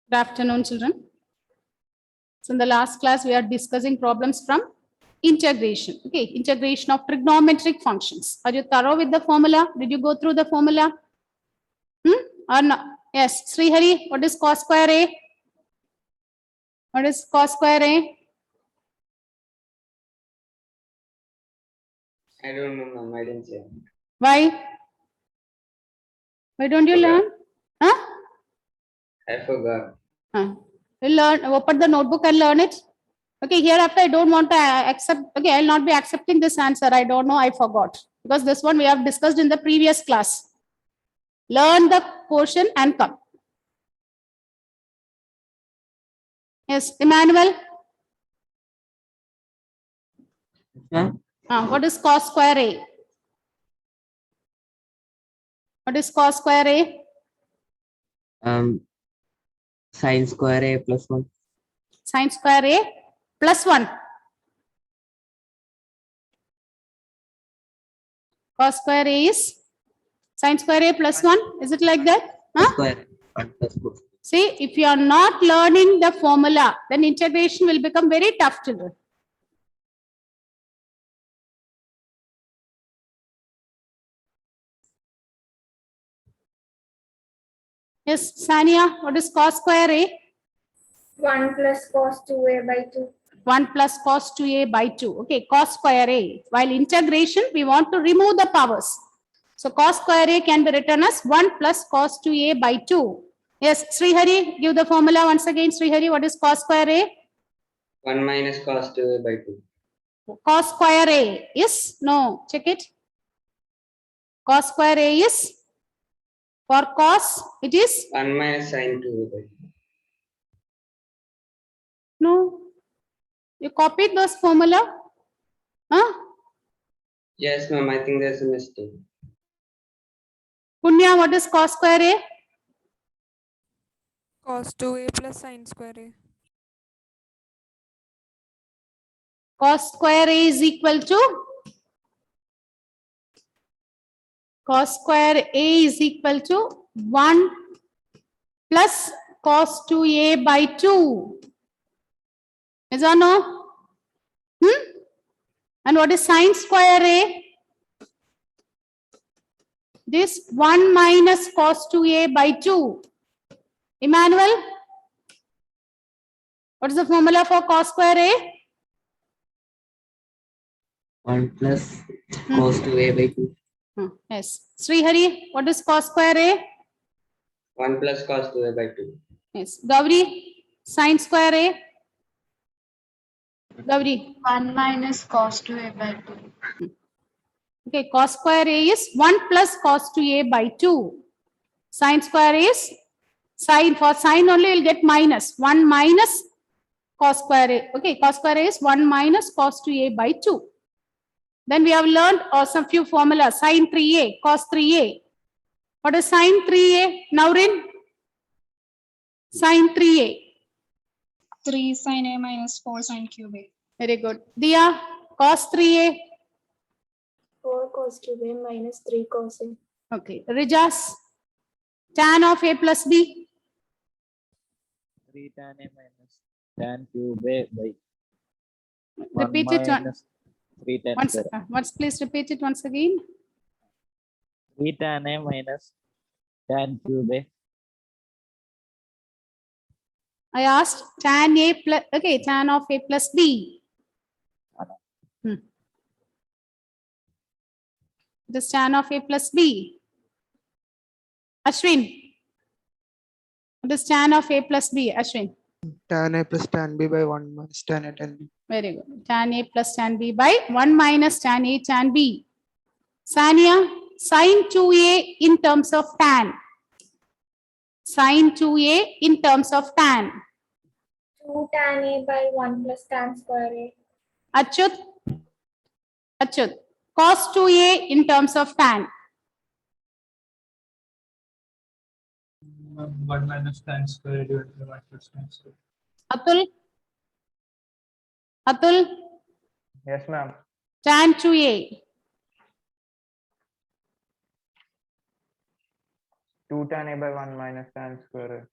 Good afternoon, children. So in the last class, we are discussing problems from integration. Okay, integration of trigonometric functions. Are you thorough with the formula? Did you go through the formula? Or no? Yes. Srihari, what is cos square A? What is cos square A? I don't know, ma'am. I didn't say. Why? Why don't you learn? Huh? I forgot. You learn. Open the notebook and learn it. Okay, hereafter I don't want to accept. Okay, I'll not be accepting this answer. I don't know. I forgot because this one we have discussed in the previous class. Learn the portion and come. Yes, Emmanuel. What is cos square A? What is cos square A? Sin square A plus 1. Sin square A plus 1. Cos square A is sin square A plus 1. Is it like that? Square 1 plus 2. See, if you are not learning the formula, then integration will become very tough, children. Yes, Sania, what is cos square A? 1 plus cos 2a by 2. 1 plus cos 2a by 2. Okay, cos square A. While integration, we want to remove the powers. So cos square A can be written as 1 plus cos 2a by 2. Yes, Srihari, give the formula once again. Srihari, what is cos square A? 1 minus cos 2A by 2. Cos square A is, no, check it. Cos square A is, for cos, it is, 1 minus sin 2A by 2. no. You copied those formula? Huh? Yes, ma'am. I think there's a mistake. Punya, what is cos square A? Cos 2a plus sin square a. Cos square A is equal to, cos square A is equal to 1 plus cos 2a by 2. Is or no? And what is sin square A? This 1 minus cos 2a by 2. Emmanuel, what is the formula for cos square A? 1 plus cos 2A by 2. Yes. Srihari, what is cos square A? 1 plus cos 2A by 2. Yes. Gauri, sin square A? Gauri. 1 minus cos 2a by 2. Okay, cos square A is 1 plus cos 2a by 2. Sin square is, sin, for sin only you'll get minus. 1 minus cos square A. Okay, cos square A is 1 minus cos 2a by 2. Then we have learned some few formulas. Sin 3a, cos 3a. What is sin 3a? Naurin? Sin 3a. 3 sin a minus 4 sin cube a. Very good. Dia, cos 3a. 4 cos cube a minus 3 cos a. Okay. Rijas, tan of a plus b. 3 tan a minus tan cube a by 1 Repeat it minus 3 tan once. square. Once, please repeat it once again. 3 tan a minus tan cube a. I asked tan a plus, okay, tan of a plus b. This tan of a plus b. Ashwin. This tan of a plus b. Ashwin. Tan A plus tan B by 1 minus tan A tan B. Very good. Tan a plus tan b by 1 minus tan a tan b. Sania, sin 2a in terms of tan. Sin 2a in terms of tan. 2 tan a by 1 plus tan square a. Achyut. Achyut. Cos 2a in terms of tan. 1 minus tan square divided by 1 plus tan square. Atul. Atul. Yes, ma'am. Tan 2a. 2 tan a by 1 minus tan square.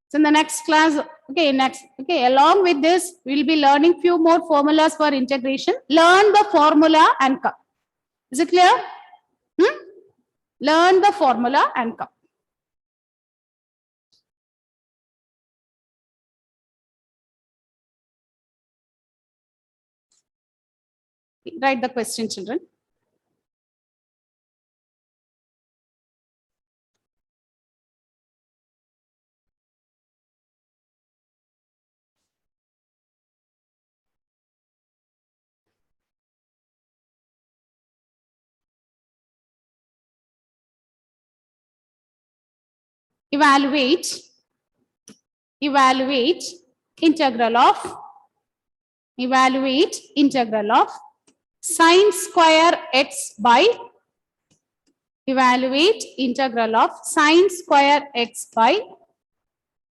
So in the next class, along with this, we'll be learning few more formulas for integration. Learn the formula and come. Is it clear? Learn the formula and come. Write the question, children. Evaluate integral of sine square x by sine square x by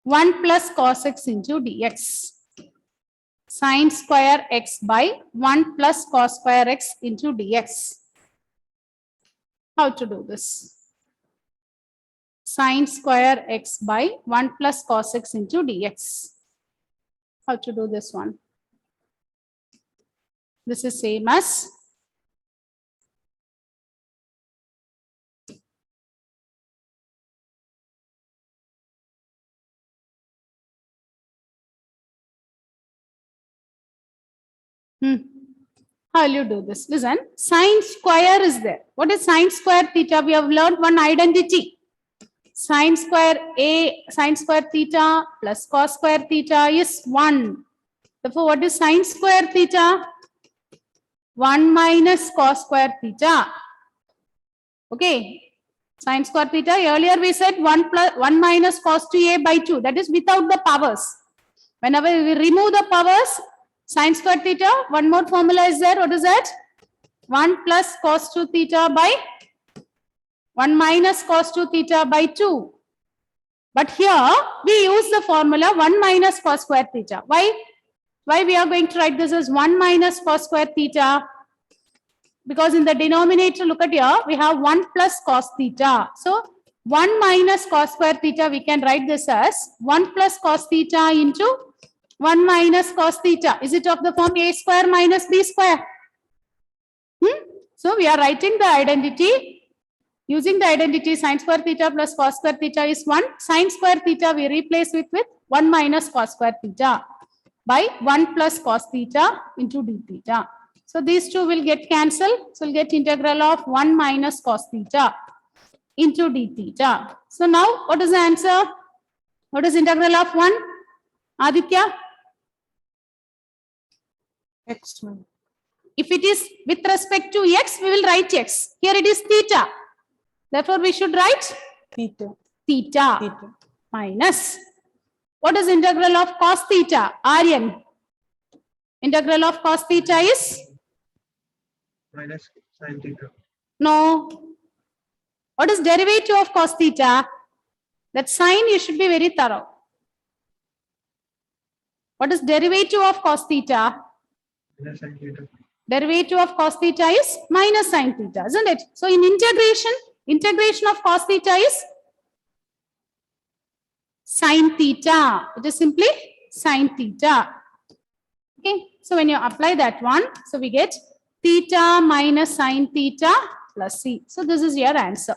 1 plus cos x into dx. Sine square x by 1 plus cos square x into dx. How to do this? Sine square x by 1 plus cos x into dx. How to do this one? This is same as how will you do this? Listen, sine square is there. What is sine square theta? We have learned one identity. Sine square theta plus cos square theta is 1. Therefore, what is sine square theta? 1 minus cos square theta. Okay. Sine square theta, earlier we said 1 minus cos 2a by 2. That is without the powers. Whenever we remove the powers, sine square theta, one more formula is there. What is that? 1 plus cos 2 theta by 1 minus cos 2 theta by 2. But here we use the formula 1 minus cos square theta. Why? Why we are going to write this as 1 minus cos square theta? Because in the denominator, look at here, we have 1 plus cos theta. So 1 minus cos square theta, we can write this as 1 plus cos theta into 1 minus cos theta. Is it of the form a square minus b square? So we are writing the identity. Using the identity sine square theta plus cos square theta is 1. Sine square theta we replace it with 1 minus cos square theta by 1 plus cos theta into d theta. So these two will get cancelled. So we'll get integral of 1 minus cos theta into d theta. So now what is the answer? What is integral of 1? Aditya? X. If it is with respect to x, we will write x. Here it is theta. Therefore, we should write theta minus. What is integral of cos theta? Aryan. Integral of cos theta is? Minus sin theta. No. What is derivative of cos theta? That sign you should be very thorough. What is derivative of cos theta? Minus sin theta. Derivative of cos theta is minus sin theta, isn't it? So in integration of cos theta is sin theta. It is simply sin theta. Okay. So when you apply that one, so we get theta minus sin theta plus c. So this is your answer.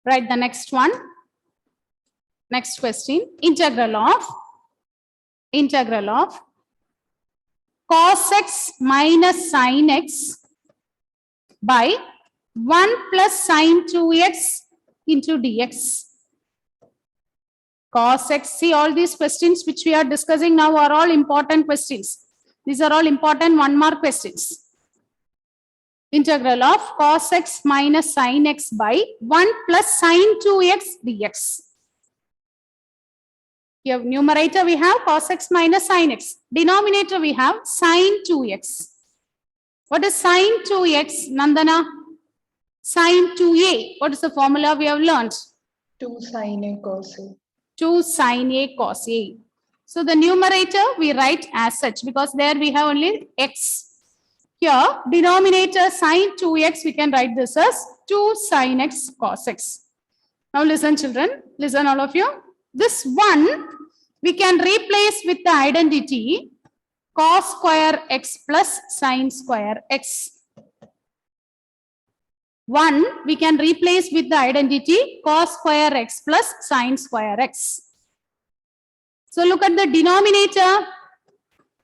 Write the next one. Next question. Integral of cos x minus sin x by 1 plus sin 2x into dx. Cos x. See, all these questions which we are discussing now are all important questions. These are all important 1-mark questions. Integral of cos x minus sin x by 1 plus sin 2x dx. Here numerator we have cos x minus sin x. Denominator we have sin 2x. What is sin 2x, Nandana? Sin 2a. What is the formula we have learned? 2 sin A cos A. 2 sin a cos a. So the numerator we write as such because there we have only x. Here denominator sin 2x, we can write this as 2 sin x cos x. Now listen children, listen all of you. This one we can replace with the identity cos square x plus sin square x. 1 we can replace with the identity cos square x plus sin square x. So look at the denominator.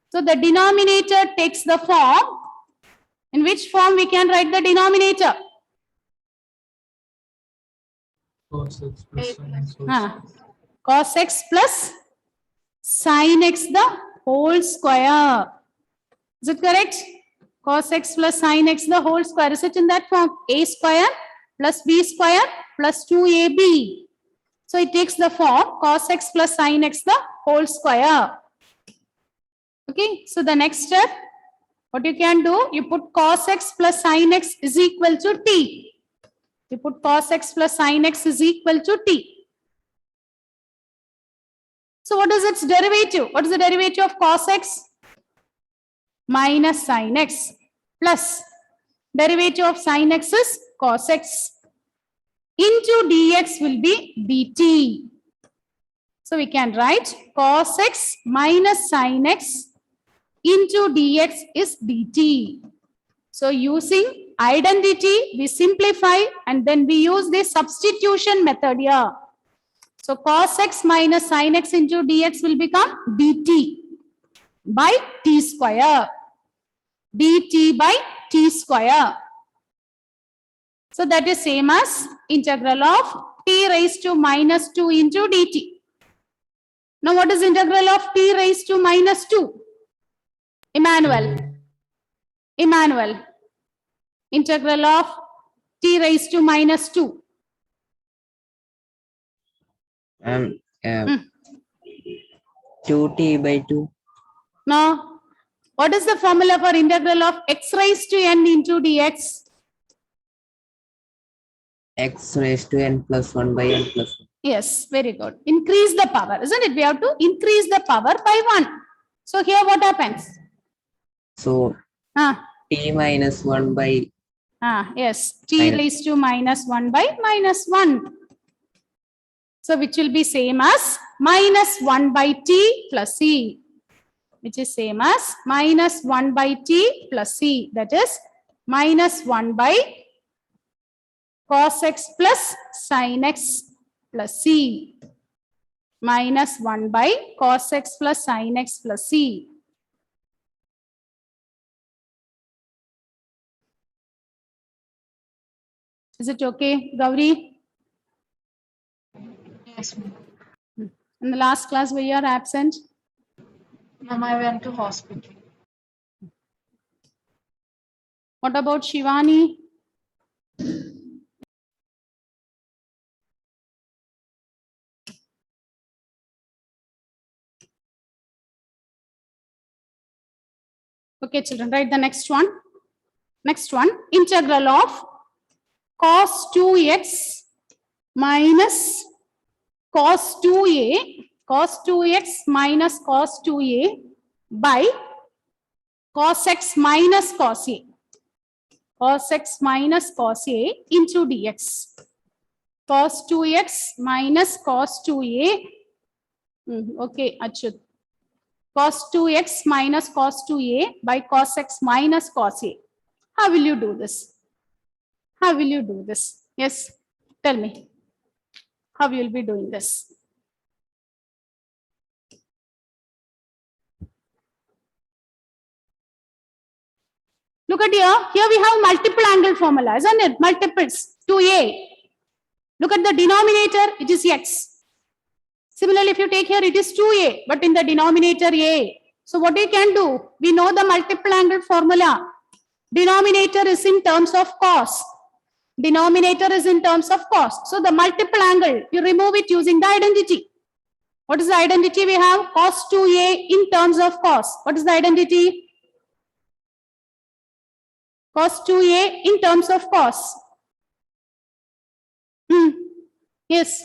So the denominator takes the form. In which form we can write the denominator? Cos x plus sin x. Cos x plus sin x the whole square. Is it correct? Cos x plus sin x the whole square. Is it in that form? A square plus b square plus 2ab. So it takes the form cos x plus sin x the whole square. Okay. So the next step, what you can do, you put cos x plus sin x is equal to t. You put cos x plus sin x is equal to t. So what is its derivative? What is the derivative of cos x? Minus sin x plus derivative of sin x is cos x into dx will be dt. So we can write cos x minus sin x into dx is dt. So using identity, we simplify and then we use the substitution method here. So cos x minus sin x into dx will become dt by t square. dt by t square. So that is same as integral of t raised to minus 2 into dt. Now what is integral of t raised to minus 2? Emmanuel. Integral of t raised to minus 2. 2t by 2. Now, what is the formula for integral of x raised to n into dx? X raised to n plus 1 by n plus 1. Yes, very good. Increase the power, isn't it? We have to increase the power by 1. So here what happens? So t minus 1 by yes, t raised to minus 1 by minus 1. So which will be same as minus 1 by t plus c, which is same as minus 1 by t plus c. That is minus 1 by cos x plus sin x plus c. Minus 1 by cos x plus sin x plus c. Is it okay, Gauri? Yes, ma'am. In the last class where you are absent? Ma'am, I went to hospital. What about Shivani? Okay, children, write the next one. Next one, integral of cos 2x minus cos 2x minus cos 2a by cos x minus cos a. Cos x minus cos a into dx. Cos 2x minus cos 2a. Okay, Achyut. Cos 2x minus cos 2a by cos x minus cos a. How will you do this? How will you do this? Yes, tell me. How you will be doing this? Look at here. Here we have multiple angle formula, isn't it? Multiples. 2a. Look at the denominator. It is x. Similarly, if you take here, it is 2a, but in the denominator a. So what we can do? We know the multiple angle formula. Denominator is in terms of cos. Denominator is in terms of cos. So the multiple angle, you remove it using the identity. What is the identity we have? Cos 2a in terms of cos. What is the identity? Cos 2a in terms of cos. Yes.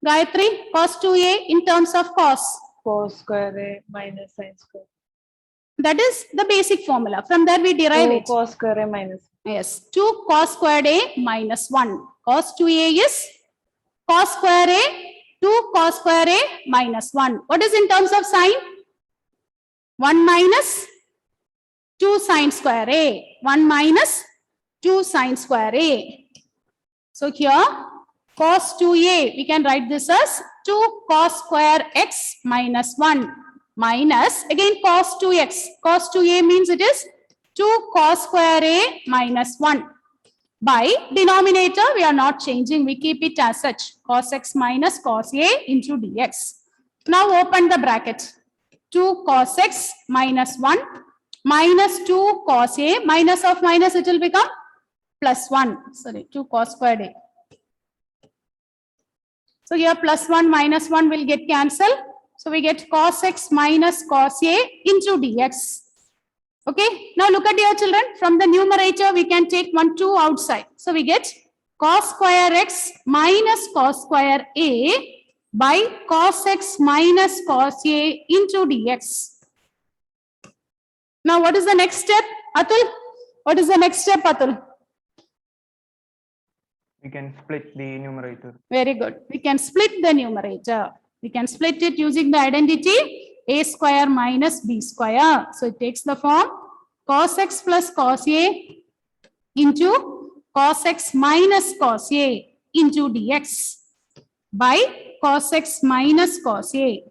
Gayatri, cos 2a in terms of cos. Cos square A minus sin square. That is the basic formula. From there we derive 2 it. cos square A minus. Yes. 2 cos squared a minus 1. Cos 2a is cos square a, 2 cos square a minus 1. What is in terms of sign? 1 minus 2 sine square a. 1 minus 2 sine square a. So here cos 2a, we can write this as 2 cos square x minus 1 minus again cos 2x. Cos 2a means it is 2 cos square a minus 1. By denominator, we are not changing. We keep it as such. Cos x minus cos a into dx. Now open the bracket. 2 cos x minus 1 minus 2 cos a. Minus of minus, it will become plus 1. Sorry, 2 cos squared a. So here plus 1 minus 1 will get cancelled. So we get cos x minus cos a into dx. Okay, now look at your children. From the numerator, we can take 1, 2 outside. So we get cos square x minus cos square a by cos x minus cos a into dx. Now what is the next step, Atul? What is the next step, Atul? We can split the numerator. Very good. We can split the numerator. We can split it using the identity a square minus b square. So it takes the form cos x plus cos a into cos x minus cos a into dx by cos x minus cos a.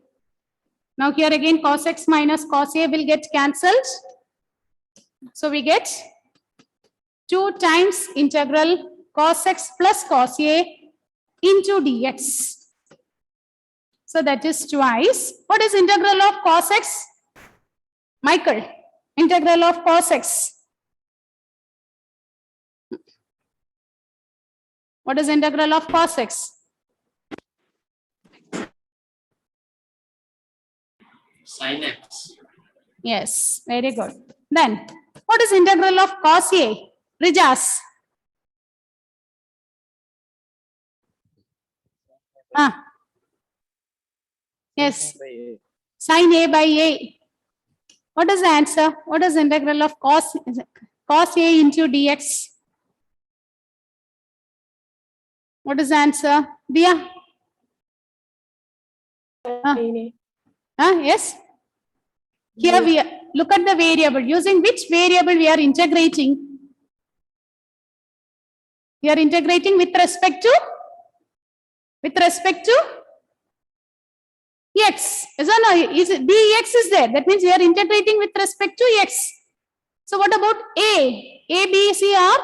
Now here again cos x minus cos a will get cancelled. So we get 2 times integral cos x plus cos a into dx. So that is twice. What is integral of cos x? Michael, integral of cos x. What is integral of cos x? Sin x. Yes, very good. Then, what is integral of cos a? Rijas. Yes, by a. sin a by a. What is the answer? What is integral of cos a into dx? What is the answer? Dia? Yes. Here we look at the variable. Using which variable we are integrating? We are integrating with respect to x. Is or no? Is it dx is there? That means we are integrating with respect to x. So what about a? A, B, C are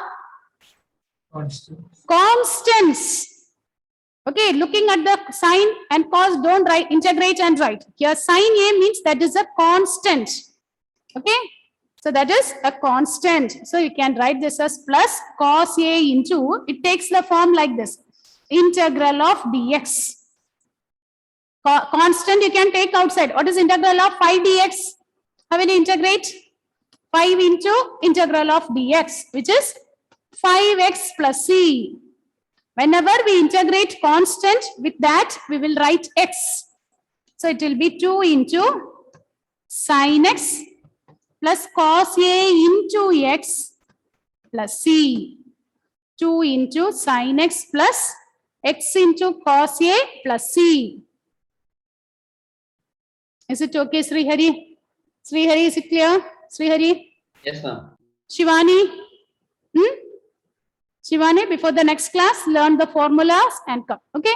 Constant. constants. Okay, looking at the sign and cos, don't write, integrate and write. Here sin a means that is a constant. Okay, so that is a constant. So you can write this as plus cos a into, it takes the form like this, integral of dx. Constant you can take outside. What is integral of 5 dx? How will you integrate? 5 into integral of dx, which is 5x plus c. Whenever we integrate constant, with that we will write x. So it will be 2 into sin x plus cos a into x plus c. 2 into sin x plus x into cos a plus c. Is it okay, Srihari? Srihari, is it clear? Srihari? Yes, ma'am. Shivani? Shivani, before the next class, learn the formulas and come. Okay?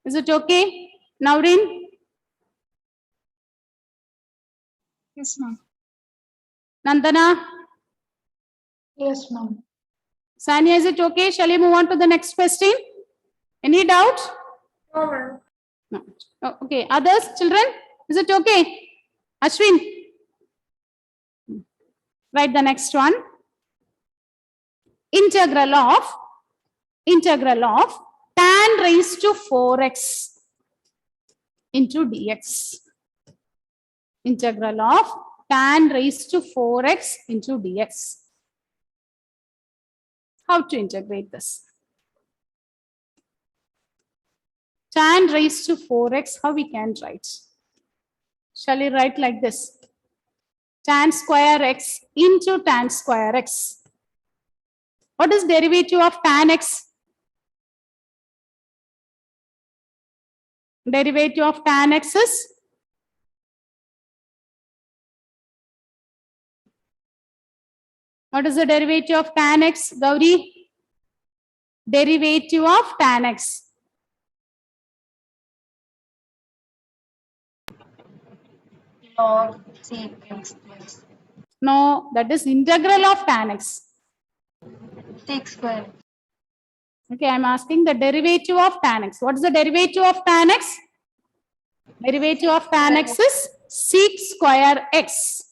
Is it okay? Naurin? Yes, ma'am. Nandana? Yes, ma'am. Sanya, is it okay? Shall we move on to the next question? Any doubt? No, ma'am. No. Oh, okay. Others, children, is it okay? Ashwin, write the next one. Integral of tan raised to 4x into dx. Integral of tan raised to 4x into dx. How to integrate this? Tan raised to 4x, how we can write? Shall we write like this? Tan square x into tan square x. What is derivative of tan x? Derivative of tan x is? What is the derivative of tan x, Gauri? Derivative of tan x. Log sec x plus No, that is integral of tan x. sec square. Okay, I'm asking the derivative of tan x. What is the derivative of tan x? Derivative of tan x is sec square x.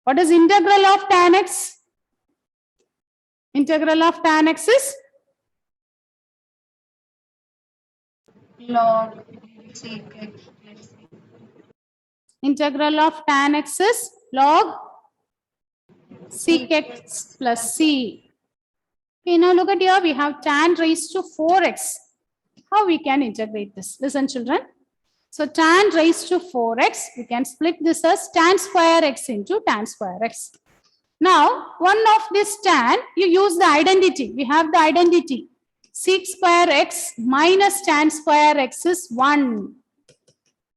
What is integral of tan x? Integral of tan x is? Log sec x plus Integral of tan x is log sec x plus c. Okay, now look at here. We have tan raised to 4x. How we can integrate this? Listen, children. So tan raised to 4x, we can split this as tan square x into tan square x. Now, one of this tan, you use the identity. We have the identity. Sec square x minus tan square x is 1.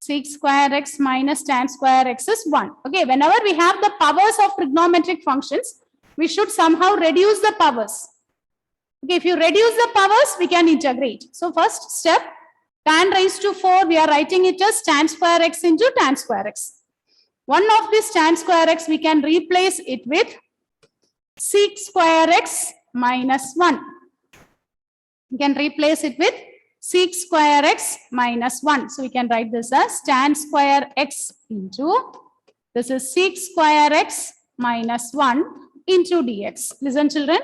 Sec square x minus tan square x is 1. Okay, whenever we have the powers of trigonometric functions, we should somehow reduce the powers. Okay, if you reduce the powers, we can integrate. So first step, tan raised to 4, we are writing it as tan square x into tan square x. One of this tan square x, we can replace it with sec square x minus 1. We can replace it with sec square x minus 1. So we can write this as tan square x into, this is sec square x minus 1 into dx. Listen, children.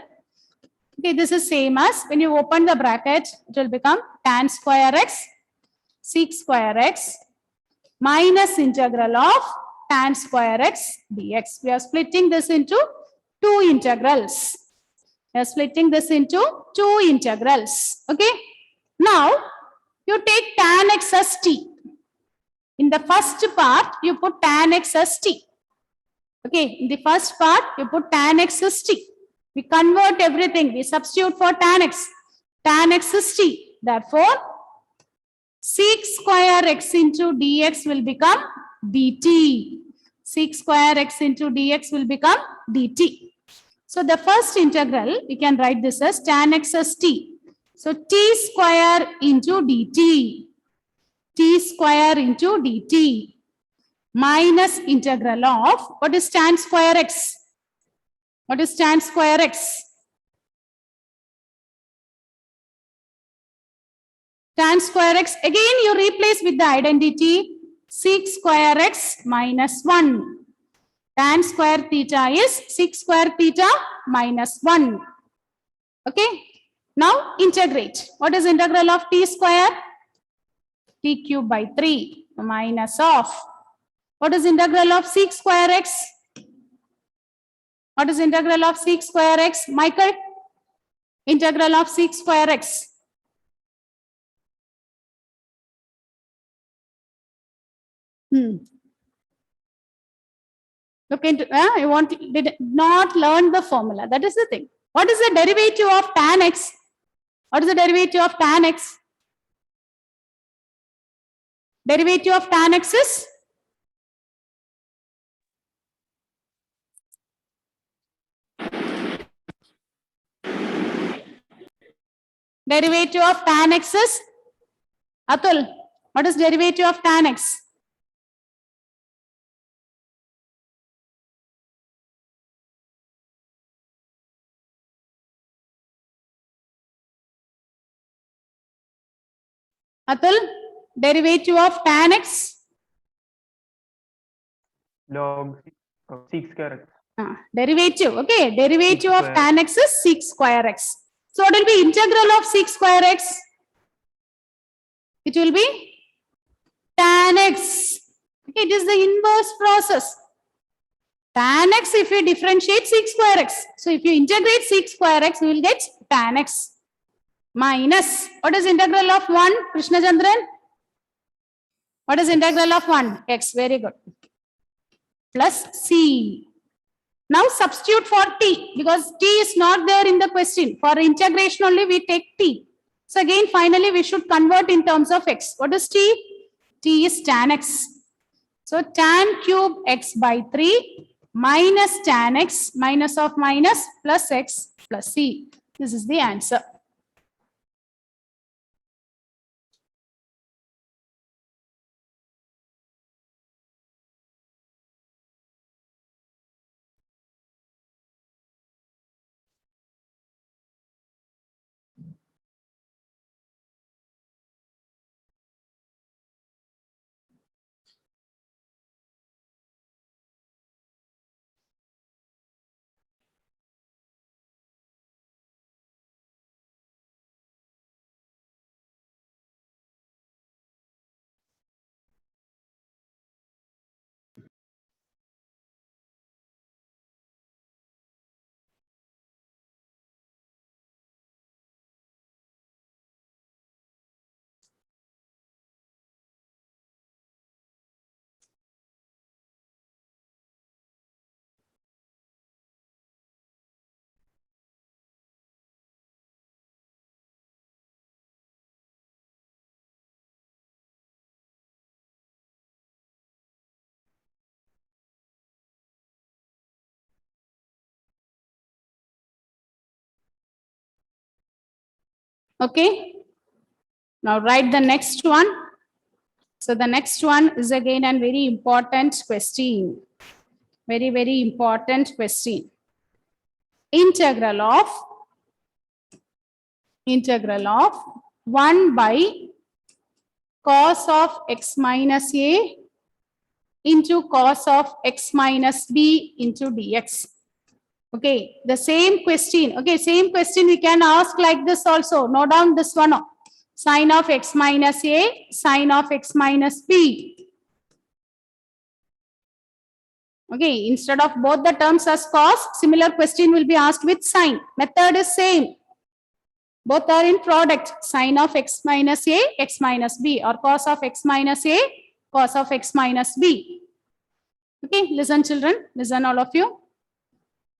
Okay, this is same as when you open the bracket, it will become tan square x, sec square x minus integral of tan square x dx. We are splitting this into two integrals. We are splitting this into two integrals. Okay. Now, you take tan x as t. In the first part, you put tan x as t. Okay. In the first part, you put tan x as t. We convert everything. We substitute for tan x. Tan x is t. Therefore, sec square x into dx will become dt. Sec square x into dx will become dt. So the first integral, we can write this as tan x as t. So t square into dt. T square into dt minus integral of, what is tan square x? What is tan square x? Tan square x, again you replace with the identity sec square x minus 1. Tan square theta is sec square theta minus 1. Okay. Now integrate. What is integral of t square? T cube by 3 minus of. What is integral of sec square x? What is integral of sec square x? Michael? Integral of sec square x. Look into, did not learn the formula. That is the thing. What is the derivative of tan x? What is the derivative of tan x? Derivative of tan x is? Derivative of tan x is? Atul, what is derivative of tan x? Atul? Derivative of tan x. Log 6 square x. Derivative. Okay. Derivative of square. tan x is 6 square x. So what will be integral of 6 square x? It will be tan x. Okay, it is the inverse process. Tan x, if you differentiate 6 square x. So if you integrate 6 square x, you will get tan x minus. What is integral of 1? Krishna Chandran? What is integral of 1? X. Very good. Plus c. Now substitute for t, because t is not there in the question. For integration only we take t. So again, finally we should convert in terms of x. What is t? T is tan x. So tan cube x by 3 minus tan x, minus of minus, plus x plus c. This is the answer. Okay. Now write the next one. So the next one is again a very important question. Very, very important question. Integral of 1 by cos of x minus a into cos of x minus b into dx. Okay, the same question. Okay, same question we can ask like this also. Note down this one. Sin of x minus a, sin of x minus b. Okay, instead of both the terms as cos, similar question will be asked with sin. Method is same. Both are in product. Sin of x minus a, x minus b, or cos of x minus a, cos of x minus b. Okay, listen children, listen all of you.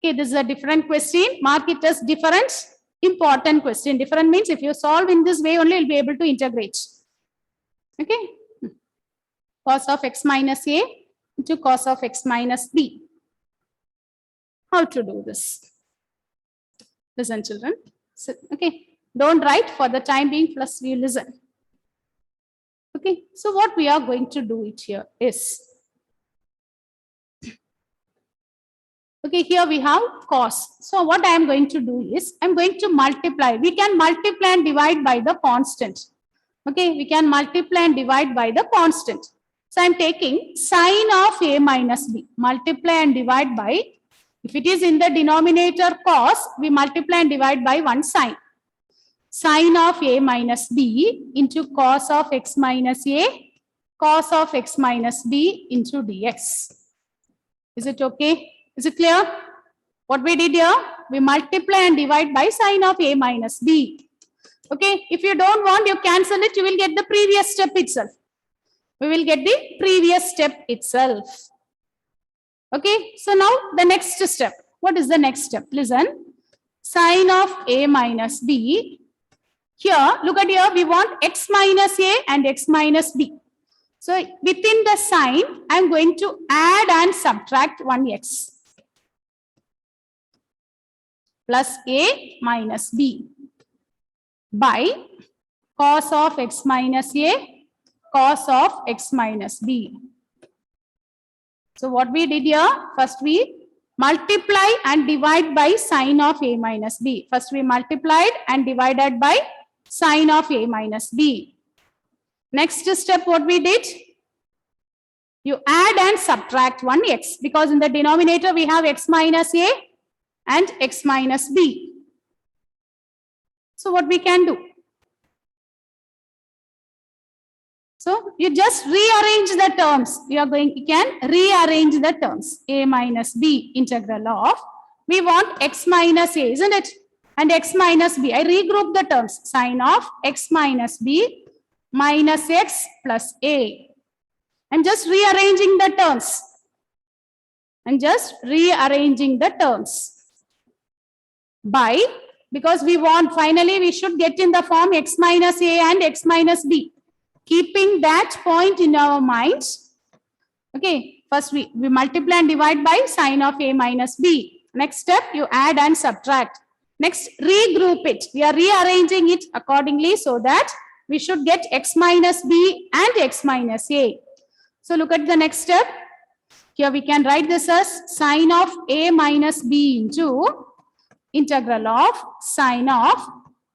Okay, this is a different question. Mark it as different. Important question. Different means if you solve in this way only, you'll be able to integrate. Okay. Cos of x minus a into cos of x minus b. How to do this? Listen, children. So, okay. Don't write for the time being, plus we listen. Okay. So what we are going to do it here is, okay, here we have cos. So what I am going to do is, I am going to multiply. We can multiply and divide by the constant. Okay, we can multiply and divide by the constant. So I am taking sine of a minus b. Multiply and divide by, if it is in the denominator cos, we multiply and divide by one sine. Sine of a minus b into cos of x minus a, cos of x minus b into dx. Is it okay? Is it clear? What we did here? We multiply and divide by sine of a minus b. Okay, if you don't want, you cancel it, you will get the previous step itself. We will get the previous step itself. Okay, so now the next step. What is the next step? Listen. Sine of a minus b. Here, look at here, we want x minus a and x minus b. So within the sign, I am going to add and subtract one x plus a minus b by cos of x minus a, cos of x minus b. So what we did here, first we multiply and divide by sine of a minus b. First we multiplied and divided by sine of a minus b. Next step, what we did? You add and subtract one x, because in the denominator we have x minus a and x minus b. So what we can do? So you just rearrange the terms. You can rearrange the terms. A minus b integral of, we want x minus a, isn't it? And x minus b. I regroup the terms. Sine of x minus b minus x plus a. I'm just rearranging the terms. By, because we want, finally we should get in the form x minus a and x minus b. Keeping that point in our minds. Okay, first we multiply and divide by sine of a minus b. Next step, you add and subtract. Next, regroup it. We are rearranging it accordingly so that we should get x minus b and x minus a. So look at the next step. Here we can write this as sine of a minus b into integral of sine of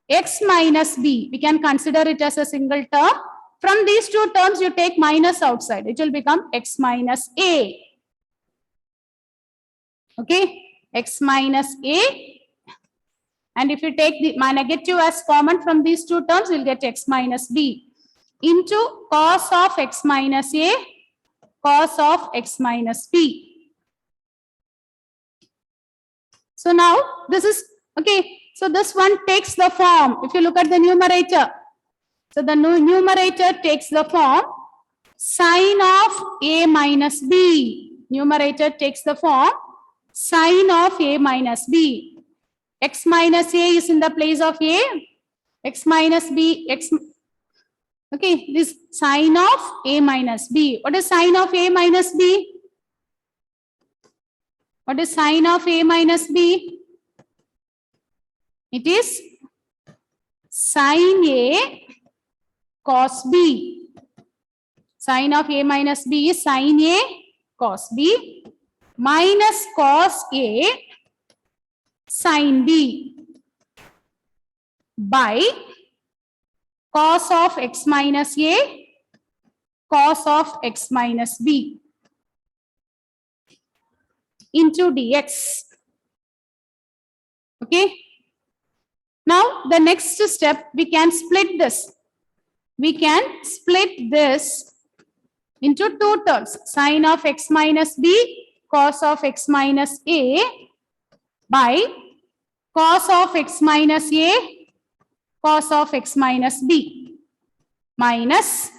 x minus b. We can consider it as a single term. From these two terms, you take minus outside. It will become x minus a. Okay, x minus a. And if you take the negative as common from these two terms, you'll get x minus b into cos of x minus a, cos of x minus b. So now this is, okay, so this one takes the form. If you look at the numerator, so the numerator takes the form sine of a minus b. Numerator takes the form sine of a minus b. X minus a is in the place of a. X minus b, okay, this sine of a minus b. What is sine of a minus b? What is sine of a minus b? It is sine a cos b. Sine of a minus b is sine a cos b minus cos a sine b by cos of x minus a, cos of x minus b into dx. Okay. Now the next step, we can split this. We can split this into two terms. Sine of x minus b, cos of x minus a by cos of x minus a, cos of x minus b minus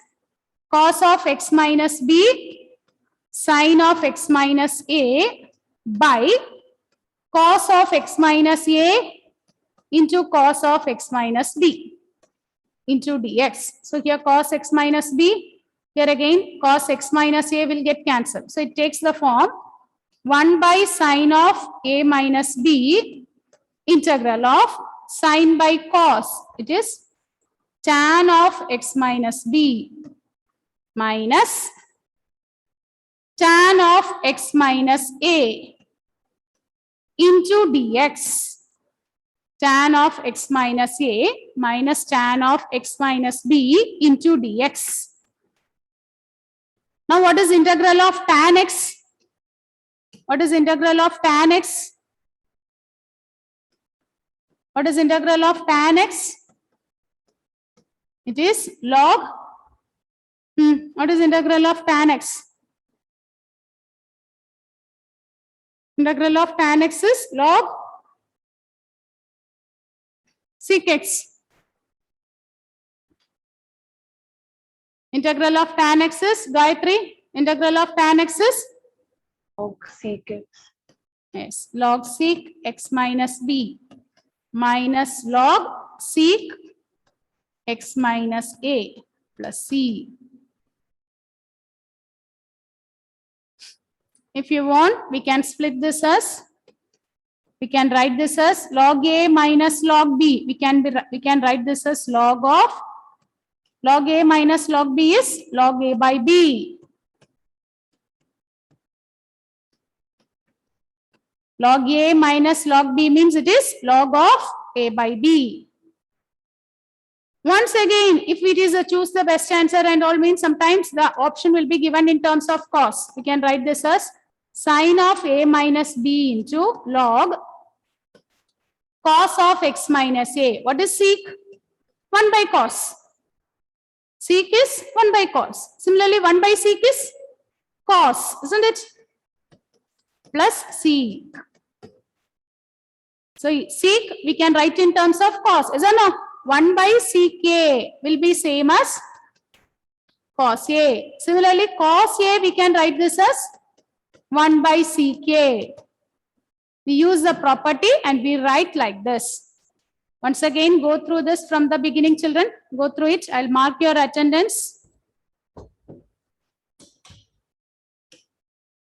cos of x minus b, sine of x minus a by cos of x minus a into cos of x minus b into dx. So here cos x minus b, here again cos x minus a will get cancelled. So it takes the form 1 by sine of a minus b integral of sine by cos. It is tan of x minus b minus tan of x minus a into dx. Tan of x minus a minus tan of x minus b into dx. Now what is integral of tan x? What is integral of tan x? What is integral of tan x? It is log. What is integral of tan x? Integral of tan x is log sec x. Integral of tan x is, Gayatri, integral of tan x is? Log sec x. Yes, log sec x minus b minus log sec x minus a plus c. If you want, we can split this as, we can write this as log a minus log b. We can write this as log of log a minus log b is log a by b. Log a minus log b means it is log of a by b. Once again, if it is a choose the best answer and all means, sometimes the option will be given in terms of cos. We can write this as sine of a minus b into log cos of x minus a. What is sec? 1 by cos. Sec is 1 by cos. Similarly, 1 by sec is cos, isn't it? Plus sec. So sec we can write in terms of cos, isn't it? 1 by sec a will be same as cos a. Similarly, cos a we can write this as 1 by sec a. We use the property and we write like this. Once again, go through this from the beginning, children. Go through it. I'll mark your attendance.